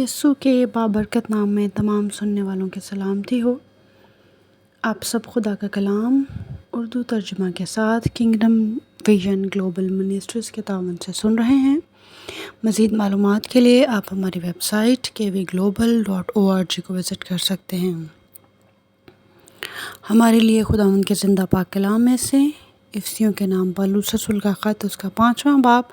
یسوع کے بابرکت نام میں تمام سننے والوں کی سلامتی ہو۔ آپ سب خدا کا کلام اردو ترجمہ کے ساتھ کنگڈم ویژن گلوبل منسٹریز کے تعاون سے سن رہے ہیں۔ مزید معلومات کے لیے آپ ہماری ویب سائٹ kvglobal.org کو وزٹ کر سکتے ہیں۔ ہمارے لیے خداوند کے زندہ پاک کلام میں سے افسیوں کے نام پالوس رسول کا خط، اس کا 5واں باب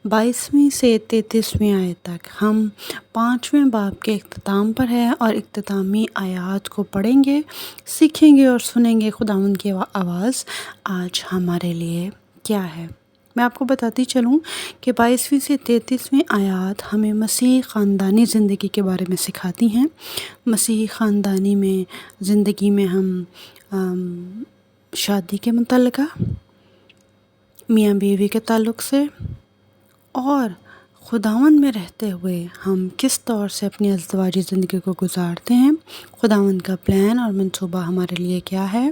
22ویں سے 33ویں آیت تک۔ ہم 5ویں باب کے اختتام پر ہے اور اختتامی آیات کو پڑھیں گے، سیکھیں گے اور سنیں گے خداوند کی آواز آج ہمارے لیے کیا ہے۔ میں آپ کو بتاتی چلوں کہ 22ویں سے 33ویں آیات ہمیں مسیحی خاندانی زندگی کے بارے میں سکھاتی ہیں۔ مسیحی خاندانی میں زندگی میں ہم شادی کے متعلقہ، میاں بیوی کے تعلق سے اور خداوند میں رہتے ہوئے ہم کس طور سے اپنی ازدواجی زندگی کو گزارتے ہیں، خداوند کا پلان اور منصوبہ ہمارے لیے کیا ہے،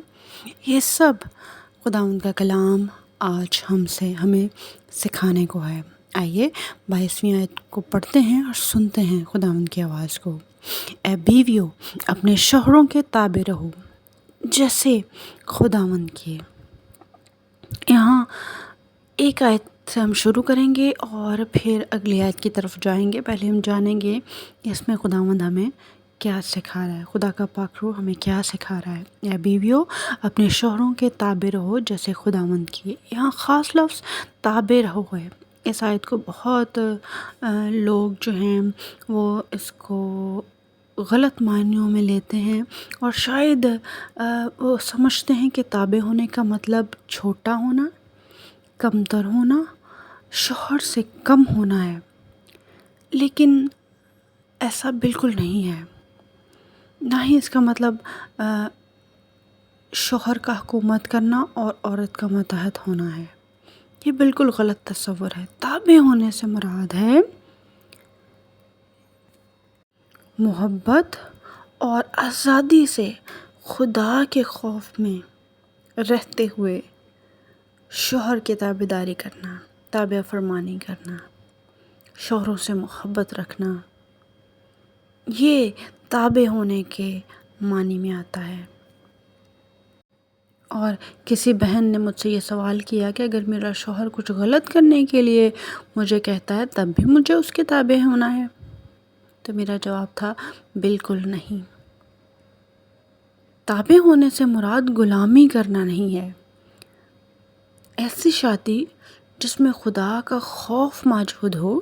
یہ سب خداوند کا کلام آج ہمیں سکھانے کو ہے۔ آئیے 22ویں آیت کو پڑھتے ہیں اور سنتے ہیں خداوند کی آواز کو۔ اے بیویو، اپنے شوہروں کے تابع رہو جیسے خداوند کی۔ یہاں ایک آیت سے ہم شروع کریں گے اور پھر اگلی آیت کی طرف جائیں گے۔ پہلے ہم جانیں گے اس میں خداوند ہمیں کیا سکھا رہا ہے، خدا کا پاک روح ہمیں کیا سکھا رہا ہے۔ اے بیویو، اپنے شوہروں کے تابع رہو جیسے خداوند کی۔ یہاں خاص لفظ تابع رہو ہے۔ اس آیت کو بہت لوگ جو ہیں وہ اس کو غلط معنیوں میں لیتے ہیں اور شاید وہ سمجھتے ہیں کہ تابع ہونے کا مطلب چھوٹا ہونا، کمتر ہونا، شوہر سے کم ہونا ہے، لیکن ایسا بالکل نہیں ہے۔ نہ ہی اس کا مطلب شوہر کا حکومت کرنا اور عورت کا ماتحت ہونا ہے۔ یہ بالکل غلط تصور ہے۔ تابع ہونے سے مراد ہے محبت اور آزادی سے خدا کے خوف میں رہتے ہوئے شوہر کی تابع داری کرنا، تابع فرمانی کرنا، شوہروں سے محبت رکھنا، یہ تابع ہونے کے معنی میں آتا ہے۔ اور کسی بہن نے مجھ سے یہ سوال کیا کہ اگر میرا شوہر کچھ غلط کرنے کے لیے مجھے کہتا ہے تب بھی مجھے اس کے تابع ہونا ہے؟ تو میرا جواب تھا بالکل نہیں۔ تابع ہونے سے مراد غلامی کرنا نہیں ہے۔ ایسی شادی جس میں خدا کا خوف موجود ہو،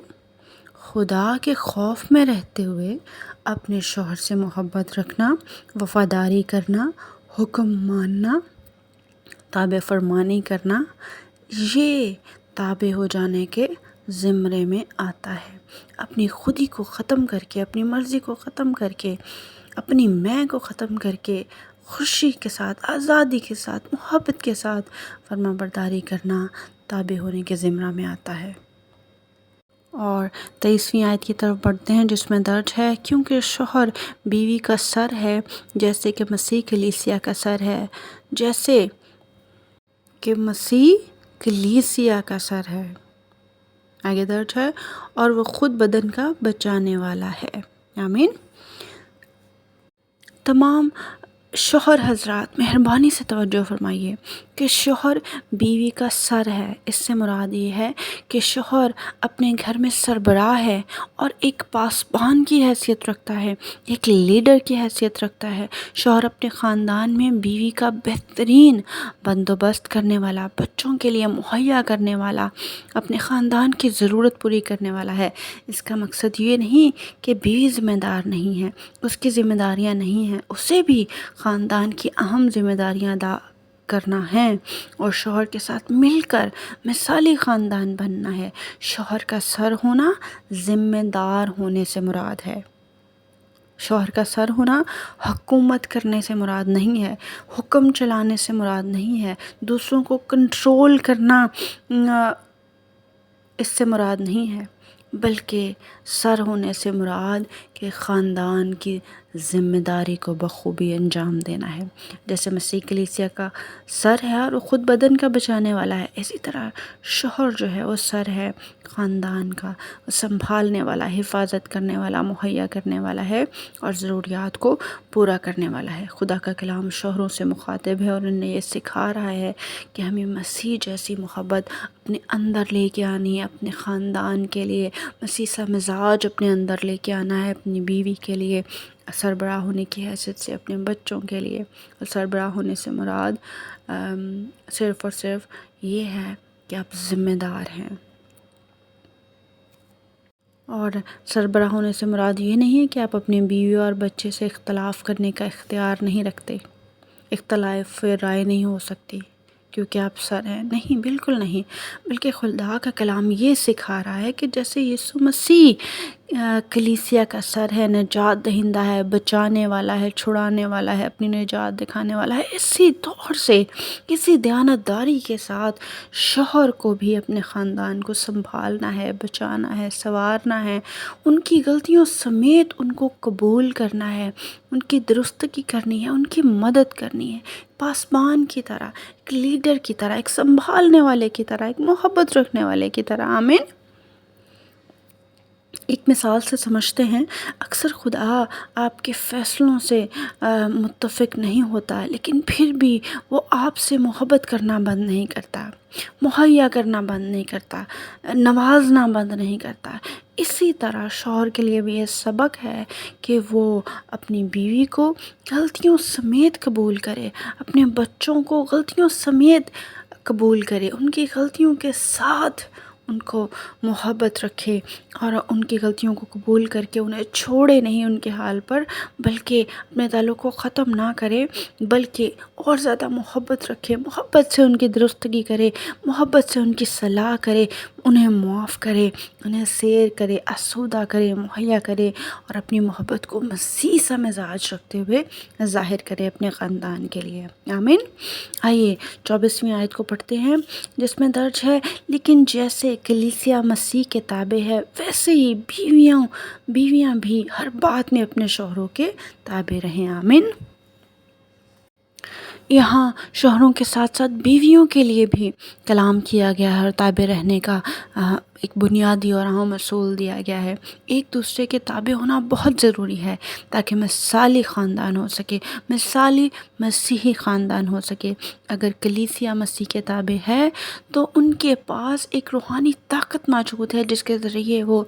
خدا کے خوف میں رہتے ہوئے اپنے شوہر سے محبت رکھنا، وفاداری کرنا، حکم ماننا، تابع فرمانی کرنا، یہ تابع ہو جانے کے زمرے میں آتا ہے۔ اپنی خودی کو ختم کر کے، اپنی مرضی کو ختم کر کے، اپنی میں کو ختم کر کے، خوشی کے ساتھ، آزادی کے ساتھ، محبت کے ساتھ فرما برداری کرنا تابع ہونے کے زمرہ میں آتا ہے۔ اور 23ویں آیت کی طرف بڑھتے ہیں جس میں درج ہے، کیونکہ شوہر بیوی کا سر ہے جیسے کہ مسیح کلیسیا کا سر ہے، جیسے کہ مسیح کلیسیا کا سر ہے۔ آگے درج ہے، اور وہ خود بدن کا بچانے والا ہے۔ آمین۔ تمام شوہر حضرات مہربانی سے توجہ فرمائیے کہ شوہر بیوی کا سر ہے۔ اس سے مراد یہ ہے کہ شوہر اپنے گھر میں سربراہ ہے اور ایک پاسبان کی حیثیت رکھتا ہے، ایک لیڈر کی حیثیت رکھتا ہے۔ شوہر اپنے خاندان میں بیوی کا بہترین بندوبست کرنے والا، بچوں کے لیے مہیا کرنے والا، اپنے خاندان کی ضرورت پوری کرنے والا ہے۔ اس کا مقصد یہ نہیں کہ بیوی ذمہ دار نہیں ہے، اس کی ذمہ داریاں نہیں ہیں، اسے بھی خاندان کی اہم ذمہ داریاں ادا کرنا ہے اور شوہر کے ساتھ مل کر مثالی خاندان بننا ہے۔ شوہر کا سر ہونا ذمہ دار ہونے سے مراد ہے۔ شوہر کا سر ہونا حکومت کرنے سے مراد نہیں ہے، حکم چلانے سے مراد نہیں ہے، دوسروں کو کنٹرول کرنا اس سے مراد نہیں ہے، بلکہ سر ہونے سے مراد کہ خاندان کی ذمہ داری کو بخوبی انجام دینا ہے۔ جیسے مسیح کلیسیا کا سر ہے اور وہ خود بدن کا بچانے والا ہے، اسی طرح شوہر جو ہے وہ سر ہے خاندان کا، وہ سنبھالنے والا، حفاظت کرنے والا، مہیا کرنے والا ہے اور ضروریات کو پورا کرنے والا ہے۔ خدا کا کلام شوہروں سے مخاطب ہے اور انہیں یہ سکھا رہا ہے کہ ہمیں مسیح جیسی محبت اپنے اندر لے کے آنی ہے، اپنے خاندان کے لیے مسیح سا مزاج اپنے اندر لے کے آنا ہے، اپنی بیوی کے لیے سربراہ ہونے کی حیثیت سے، اپنے بچوں کے لیے۔ اور سربراہ ہونے سے مراد صرف اور صرف یہ ہے کہ آپ ذمہ دار ہیں، اور سربراہ ہونے سے مراد یہ نہیں ہے کہ آپ اپنی بیوی اور بچے سے اختلاف کرنے کا اختیار نہیں رکھتے، اختلاف رائے نہیں ہو سکتی کیونکہ آپ سر ہیں، نہیں، بالکل نہیں، بلکہ خدا کا کلام یہ سکھا رہا ہے کہ جیسے یسوع مسیح کلیسیا کا سر ہے، نجات دہندہ ہے، بچانے والا ہے، چھڑانے والا ہے، اپنی نجات دکھانے والا ہے، اسی طور سے اسی دیانتداری کے ساتھ شوہر کو بھی اپنے خاندان کو سنبھالنا ہے، بچانا ہے، سنوارنا ہے، ان کی غلطیوں سمیت ان کو قبول کرنا ہے، ان کی درستگی کرنی ہے، ان کی مدد کرنی ہے، پاسبان کی طرح، ایک لیڈر کی طرح، ایک سنبھالنے والے کی طرح، ایک محبت رکھنے والے کی طرح۔ آمین۔ ایک مثال سے سمجھتے ہیں، اکثر خدا آپ کے فیصلوں سے متفق نہیں ہوتا، لیکن پھر بھی وہ آپ سے محبت کرنا بند نہیں کرتا، مہیا کرنا بند نہیں کرتا، نوازنا بند نہیں کرتا۔ اسی طرح شوہر کے لیے بھی یہ سبق ہے کہ وہ اپنی بیوی کو غلطیوں سمیت قبول کرے، اپنے بچوں کو غلطیوں سمیت قبول کرے، ان کی غلطیوں کے ساتھ ان کو محبت رکھے اور ان کی غلطیوں کو قبول کر کے انہیں چھوڑے نہیں ان کے حال پر، بلکہ اپنے تعلق کو ختم نہ کرے، بلکہ اور زیادہ محبت رکھے، محبت سے ان کی درستگی کرے، محبت سے ان کی صلاح کرے، انہیں معاف کرے، انہیں سیر کرے، آسودہ کرے، مہیا کرے، اور اپنی محبت کو مسیح سا مزاج رکھتے ہوئے ظاہر کرے اپنے خاندان کے لیے۔ آمین۔ آئیے 24ویں آیت کو پڑھتے ہیں، جس میں درج ہے، لیکن جیسے کلیسیا مسیح کے تابع ہے، ویسے ہی بیویاں بھی ہر بات میں اپنے شوہروں کے تابع رہیں۔ آمین۔ یہاں شوہروں کے ساتھ ساتھ بیویوں کے لیے بھی کلام کیا گیا ہے اور تابع رہنے کا ایک بنیادی اور اہم اصول دیا گیا ہے۔ ایک دوسرے کے تابع ہونا بہت ضروری ہے تاکہ مثالی خاندان ہو سکے، مثالی مسیحی خاندان ہو سکے۔ اگر کلیسیا مسیح کے تابع ہے تو ان کے پاس ایک روحانی طاقت موجود ہے جس کے ذریعے وہ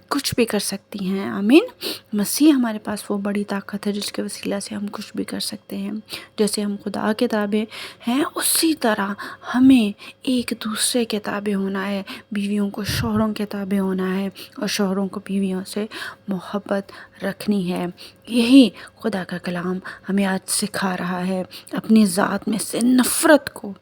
کچھ بھی کر سکتی ہیں۔ آمین۔ مسیح ہمارے پاس وہ بڑی طاقت ہے جس کے وسیلہ سے ہم کچھ بھی کر سکتے ہیں۔ جیسے ہم خدا کے تابع ہیں، اسی طرح ہمیں ایک دوسرے کے تابع ہونا ہے، بیویوں کو شوہروں کے تابع ہونا ہے اور شوہروں کو بیویوں سے محبت رکھنی ہے۔ یہی خدا کا کلام ہمیں آج سکھا رہا ہے۔ اپنی ذات میں سے نفرت کو،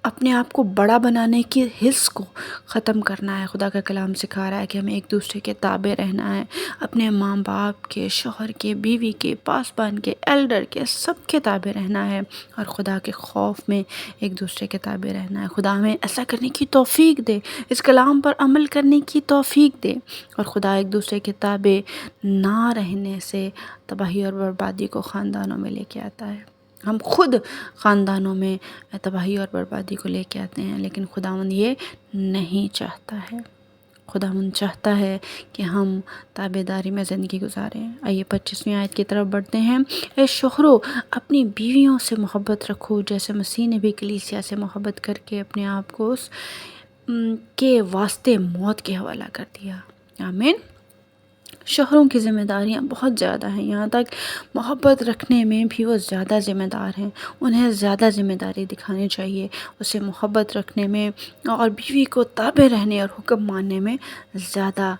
اپنے آپ کو بڑا بنانے کی حس کو ختم کرنا ہے۔ خدا کا کلام سکھا رہا ہے کہ ہمیں ایک دوسرے کے تابع رہنا ہے، اپنے ماں باپ کے، شوہر کے، بیوی کے، پاسبان کے، ایلڈر کے، سب کے تابع رہنا ہے اور خدا کے خوف میں ایک دوسرے کے تابع رہنا ہے۔ خدا ہمیں ایسا کرنے کی توفیق دے، اس کلام پر عمل کرنے کی توفیق دے، اور خدا ایک دوسرے کے تابع نہ رہنے سے تباہی اور بربادی کو خاندانوں میں لے کے آتا ہے۔ ہم خود خاندانوں میں تباہی اور بربادی کو لے کے آتے ہیں، لیکن خداوند یہ نہیں چاہتا ہے۔ خداوند چاہتا ہے کہ ہم تابع داری میں زندگی گزاریں۔ آئیے 25ویں آیت کی طرف بڑھتے ہیں۔ اے شوہرو، اپنی بیویوں سے محبت رکھو جیسے مسیح نے بھی کلیسیا سے محبت کر کے اپنے آپ کو اس کے واسطے موت کے حوالہ کر دیا۔ آمین۔ شوہروں کی ذمہ داریاں بہت زیادہ ہیں، یہاں تک محبت رکھنے میں بھی وہ زیادہ ذمہ دار ہیں، انہیں زیادہ ذمہ داری دکھانی چاہیے، اسے محبت رکھنے میں اور بیوی کو تابع رہنے اور حکم ماننے میں زیادہ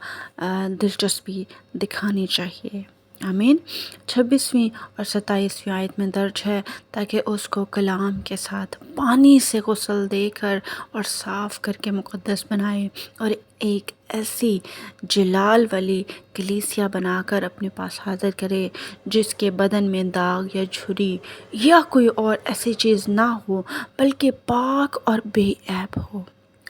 دلچسپی دکھانی چاہیے۔ آمین۔ 26ویں اور 27ویں آیت میں درج ہے، تاکہ اس کو کلام کے ساتھ پانی سے غسل دے کر اور صاف کر کے مقدس بنائے، اور ایک ایسی جلال والی کلیسیا بنا کر اپنے پاس حاضر کرے جس کے بدن میں داغ یا جھری یا کوئی اور ایسی چیز نہ ہو، بلکہ پاک اور بے عیب ہو۔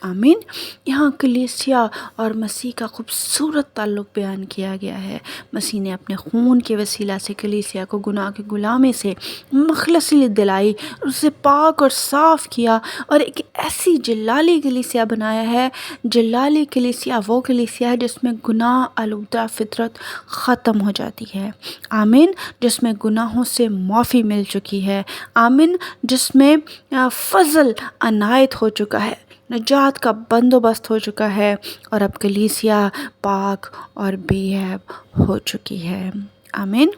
آمین۔ یہاں کلیسیا اور مسیح کا خوبصورت تعلق بیان کیا گیا ہے۔ مسیح نے اپنے خون کے وسیلہ سے کلیسیا کو گناہ کی غلامی سے مخلصیت دلائی، اسے پاک اور صاف کیا اور ایک ایسی جلالی کلیسیا بنایا ہے۔ جلالی کلیسیا وہ کلیسیا ہے جس میں گناہ آلودہ فطرت ختم ہو جاتی ہے، آمین، جس میں گناہوں سے معافی مل چکی ہے، آمین، جس میں فضل عنایت ہو چکا ہے، نجات کا بندوبست ہو چکا ہے، اور اب کلیسیا پاک اور بے عیب ہو چکی ہے، آمین۔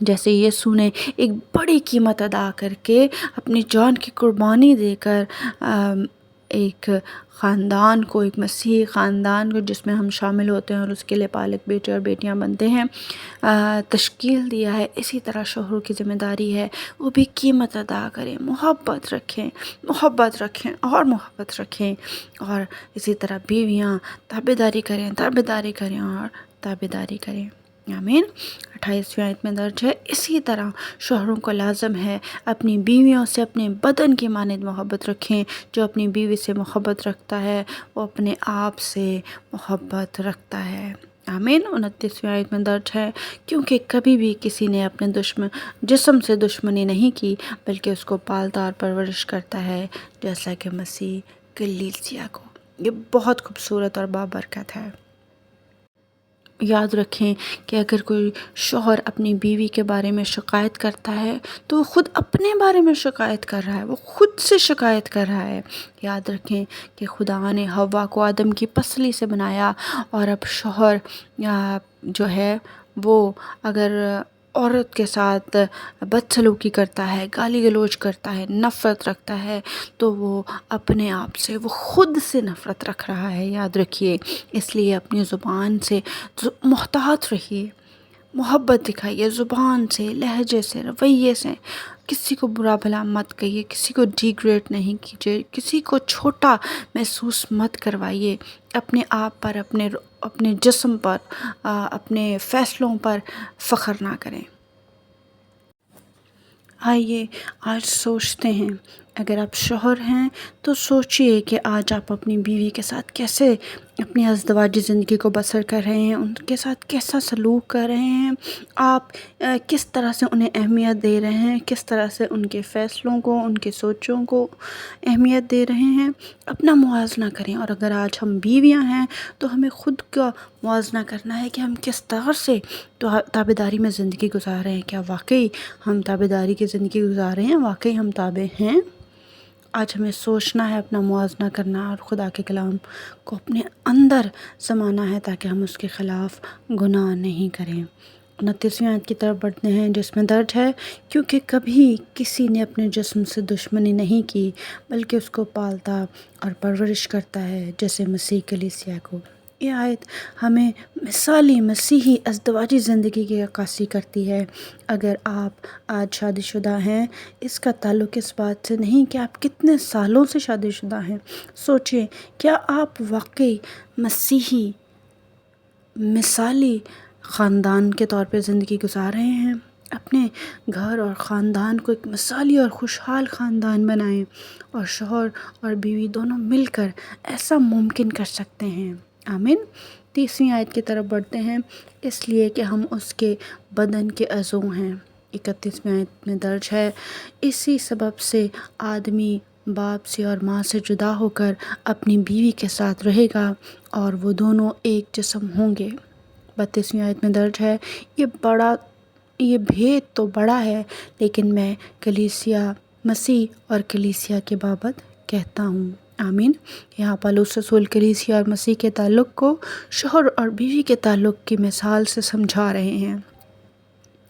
جیسے یسوع نے ایک بڑی قیمت ادا کر کے اپنی جان کی قربانی دے کر ایک خاندان کو، ایک مسیحی خاندان کو جس میں ہم شامل ہوتے ہیں اور اس کے لیے پالک بیٹے اور بیٹیاں بنتے ہیں، تشکیل دیا ہے، اسی طرح شوہروں کی ذمہ داری ہے وہ بھی قیمت ادا کریں، محبت رکھیں اور محبت رکھیں، اور اسی طرح بیویاں تابعداری کریں اور تابعداری کریں، آمین۔ 28ویں آیت میں درج ہے، اسی طرح شوہروں کو لازم ہے اپنی بیویوں سے اپنے بدن کی مانند محبت رکھیں، جو اپنی بیوی سے محبت رکھتا ہے وہ اپنے آپ سے محبت رکھتا ہے، آمین۔ 29ویں آیت میں درج ہے، کیونکہ کبھی بھی کسی نے اپنے جسم سے دشمنی نہیں کی، بلکہ اس کو پالتا اور پرورش کرتا ہے، جیسا کہ مسیح کلیسیا کو۔ یہ بہت خوبصورت اور بابرکت ہے۔ یاد رکھیں کہ اگر کوئی شوہر اپنی بیوی کے بارے میں شکایت کرتا ہے تو وہ خود اپنے بارے میں شکایت کر رہا ہے، وہ خود سے شکایت کر رہا ہے۔ یاد رکھیں کہ خدا نے حوا کو آدم کی پسلی سے بنایا، اور اب شوہر جو ہے وہ اگر عورت کے ساتھ بدسلوکی کرتا ہے، گالی گلوچ کرتا ہے، نفرت رکھتا ہے، تو وہ اپنے آپ سے، وہ خود سے نفرت رکھ رہا ہے، یاد رکھیے۔ اس لیے اپنی زبان سے محتاط رہیے، محبت دکھائیے، زبان سے، لہجے سے، رویے سے، کسی کو برا بھلا مت کہیے، کسی کو ڈیگریڈ نہیں کیجیے، کسی کو چھوٹا محسوس مت کروائیے، اپنے آپ پر، اپنے جسم پر، اپنے فیصلوں پر فخر نہ کریں۔ آئیے آج سوچتے ہیں، اگر آپ شوہر ہیں تو سوچئے کہ آج آپ اپنی بیوی کے ساتھ کیسے اپنی ازدواجی زندگی کو بسر کر رہے ہیں، ان کے ساتھ کیسا سلوک کر رہے ہیں، آپ کس طرح سے انہیں اہمیت دے رہے ہیں، کس طرح سے ان کے فیصلوں کو، ان کے سوچوں کو اہمیت دے رہے ہیں، اپنا موازنہ کریں۔ اور اگر آج ہم بیویاں ہیں تو ہمیں خود کا موازنہ کرنا ہے کہ ہم کس طرح سے تابعداری میں زندگی گزار رہے ہیں، کیا واقعی ہم تابعداری کی زندگی گزار رہے ہیں، واقعی ہم تابع ہیں۔ آج ہمیں سوچنا ہے، اپنا موازنہ کرنا اور خدا کے کلام کو اپنے اندر سمانا ہے تاکہ ہم اس کے خلاف گناہ نہیں کریں۔ 29ویں آیت کی طرف بڑھتے ہیں جس میں درج ہے، کیونکہ کبھی کسی نے اپنے جسم سے دشمنی نہیں کی، بلکہ اس کو پالتا اور پرورش کرتا ہے، جیسے مسیح کلیسیا کو۔ یہ آیت ہمیں مثالی مسیحی ازدواجی زندگی کی عکاسی کرتی ہے۔ اگر آپ آج شادی شدہ ہیں، اس کا تعلق اس بات سے نہیں کہ آپ کتنے سالوں سے شادی شدہ ہیں۔ سوچیں، کیا آپ واقعی مسیحی مثالی خاندان کے طور پہ زندگی گزار رہے ہیں؟ اپنے گھر اور خاندان کو ایک مثالی اور خوشحال خاندان بنائیں، اور شوہر اور بیوی دونوں مل کر ایسا ممکن کر سکتے ہیں، آمین۔ 30ویں آیت کی طرف بڑھتے ہیں، اس لیے کہ ہم اس کے بدن کے عضو ہیں۔ 31ویں آیت میں درج ہے، اسی سبب سے آدمی باپ سے اور ماں سے جدا ہو کر اپنی بیوی کے ساتھ رہے گا، اور وہ دونوں ایک جسم ہوں گے۔ 32ویں آیت میں درج ہے، یہ بھید تو بڑا ہے، لیکن میں کلیسیا، مسیح اور کلیسیا کے بابت کہتا ہوں، آمین۔ یہاں پالوس رسول کلیسیا اور مسیح کے تعلق کو شوہر اور بیوی کے تعلق کی مثال سے سمجھا رہے ہیں۔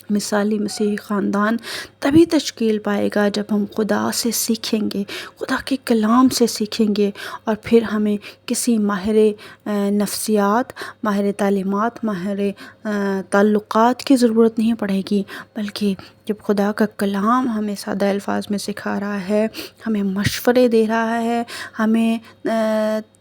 مثالی مسیحی خاندان تبھی تشکیل پائے گا جب ہم خدا سے سیکھیں گے، خدا کے کلام سے سیکھیں گے، اور پھر ہمیں کسی ماہر نفسیات، ماہر تعلیمات، ماہر تعلقات کی ضرورت نہیں پڑے گی، بلکہ جب خدا کا کلام ہمیں سادہ الفاظ میں سکھا رہا ہے، ہمیں مشورے دے رہا ہے، ہمیں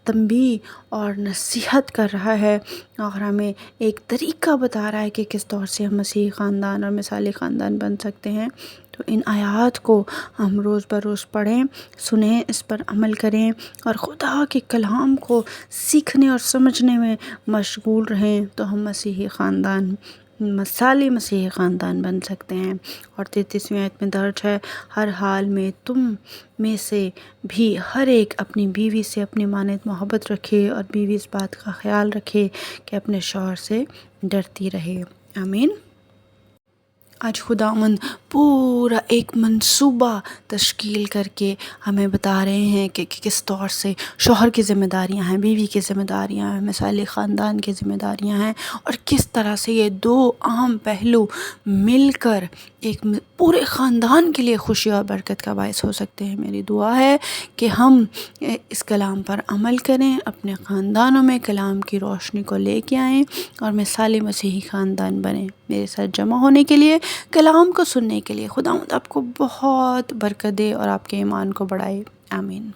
تنبیہ اور نصیحت کر رہا ہے، اور ہمیں ایک طریقہ بتا رہا ہے کہ کس طور سے ہم مسیحی خاندان اور مثالی خاندان بن سکتے ہیں، تو ان آیات کو ہم روز بروز پڑھیں، سنیں، اس پر عمل کریں اور خدا کے کلام کو سیکھنے اور سمجھنے میں مشغول رہیں، تو ہم مسیحی خاندان، مثالی مسیحی خاندان بن سکتے ہیں۔ اور 33ویں آیت میں درج ہے، ہر حال میں تم میں سے بھی ہر ایک اپنی بیوی سے اپنی مانند محبت رکھے، اور بیوی اس بات کا خیال رکھے کہ اپنے شوہر سے ڈرتی رہے۔ آمین۔ آج خداوند پورا ایک منصوبہ تشکیل کر کے ہمیں بتا رہے ہیں کہ کس طور سے شوہر کی ذمہ داریاں ہیں، بیوی کی ذمہ داریاں ہیں، مثالی خاندان کی ذمہ داریاں ہیں، اور کس طرح سے یہ دو اہم پہلو مل کر ایک پورے خاندان کے لیے خوشی اور برکت کا باعث ہو سکتے ہیں۔ میری دعا ہے کہ ہم اس کلام پر عمل کریں، اپنے خاندانوں میں کلام کی روشنی کو لے کے آئیں اور مثالی مسیحی خاندان بنیں۔ میرے ساتھ جمع ہونے کے لیے، کلام کو سننے کے لیے خداوند آپ کو بہت برکت دے اور آپ کے ایمان کو بڑھائے۔ آمین۔